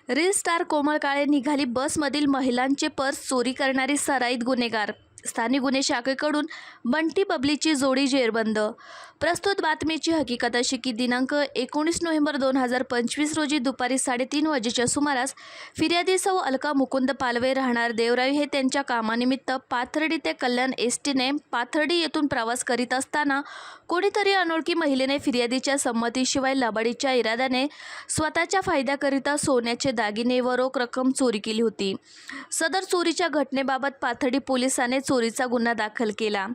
Reel star कोमल काळे निघाली बसमधील महिलांचे पर्स चोरी करणारी सराईत गुन्हेगार। स्थानिक गुन्हे शाखेकडून बंटी बबलीची जोडी जेरबंद। प्रस्तुत बातमीची हकीकत अशी की दिनांक 19 नोव्हेंबर 2025 रोजी दुपारी 3:30 वाजेच्या सुमारास फिर्यादी सौ अलका मुकुंद पालवे राहणार देवराई हे त्यांच्या कामानिमित्त पाथर्डी ते कल्याण एसटीने पाथर्डी येथून प्रवास करीत असताना कोणीतरी अनोळखी महिलेने फिर्यादीच्या संमतीशिवाय लबाडीच्या इराद्याने स्वतःच्या फायद्याकरिता सोन्याचे दागिने व रोख रक्कम चोरी केली होती। सदर चोरीच्या घटनेबाबत पाथर्डी पोलिसांनी चोरीचा गुन्हा दाखल केला।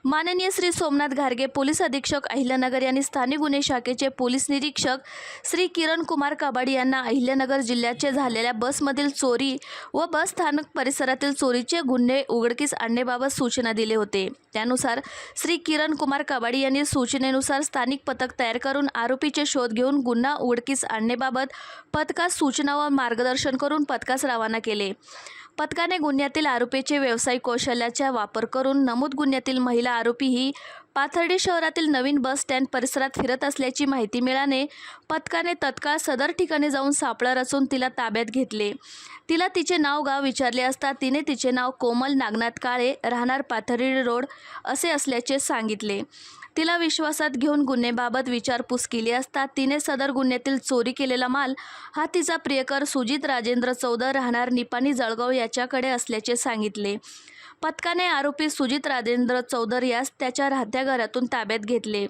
माननीय श्री सोमनाथ घारगे पोलीस अधीक्षक अहिल्यानगर यांनी स्थानिक गुन्हे शाखेचे पोलीस निरीक्षक श्री किरण कुमार काबाडी यांना अहिल्यानगर जिल्ह्याचे झालेल्या बसमधील चोरी व बस स्थानक परिसरातील चोरीचे गुन्हे उघडकीस आणण्याबाबत सूचना दिले होते। त्यानुसार श्री किरण कुमार काबाडी यांनी सूचनेनुसार स्थानिक पथक तयार करून आरोपीचे शोध घेऊन गुन्हा उघडकीस आणण्याबाबत पथकास सूचना व मार्गदर्शन करून पथकास रवाना केले। पथकाने गुन्ह्यातील आरोपीचे व्यावसायिक कौशल्याचा वापर करून नमूद गुन्ह्यातील महिला आरोपी ही पाथर्डी शहरातील नवीन बस स्टँड परिसरात फिरत असल्याची माहिती मिळाल्याने पथकाने तत्काळ सदर ठिकाणी जाऊन सापळा रचून तिला ताब्यात घेतले। तिला तिचे नाव गाव विचारले असता तिने तिचे नाव कोमल नागनाथ काळे राहणार पाथर्डी रोड असे असल्याचे सांगितले। तिला विश्वासात घेऊन गुन्हेबाबत विचारपूस केली असता तिने सदर गुन्ह्यातील चोरी केलेला माल हा तिचा प्रियकर सुजित राजेंद्र चौधर राहणार निपाणी जळगाव याच्याकडे असल्याचे सांगितले। पथकाने आरोपी सुजित राजेंद्र चौधर यास त्याच्या राहत्या घरातून ताब्यात घेतले।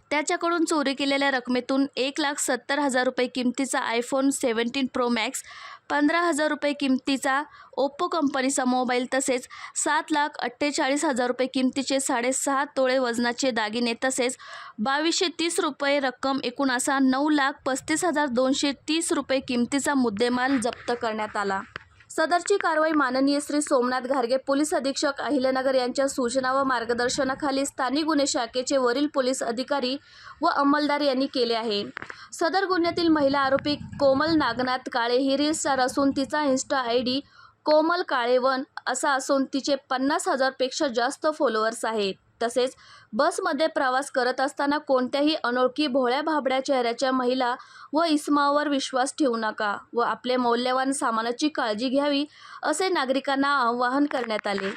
त्याच्याकडून चोरी केलेल्या रकमेतून 1,70,000 रुपये किमतीचा आयफोन 17 प्रो मॅक्स, 15,000 रुपये किमतीचा ओप्पो कंपनीचा मोबाईल तसेच 7,48,000 रुपये किमतीचे 6.5 तोळे वजनाचे दागिने तसेच 2,230 रुपये रक्कम एकूण असा 9,35,230 रुपये किमतीचा मुद्देमाल जप्त करण्यात आला। सदरची कारवाई माननीय श्री सोमनाथ घारगे पोलीस अधीक्षक अहिल्यानगर यांच्या सूचना व मार्गदर्शनाखाली स्थानिक गुन्हे शाखेचे वरील पोलीस अधिकारी व अंमलदार यांनी केले आहे। सदर गुन्ह्यातील महिला आरोपी कोमल नागनाथ काळे ही रील स्टार असून तिचा इन्स्टा ID कोमल काळे 1 असा असून तिचे 50,000 पेक्षा जास्त फॉलोअर्स आहेत। तसेच बसमध्ये प्रवास करत असताना कोणत्याही अनोळखी भोळ्या भाबड्या चेहऱ्याच्या महिला व इसमावर विश्वास ठेवू नका व आपले मौल्यवान सामानाची काळजी घ्यावी असे नागरिकांना आवाहन करण्यात आले।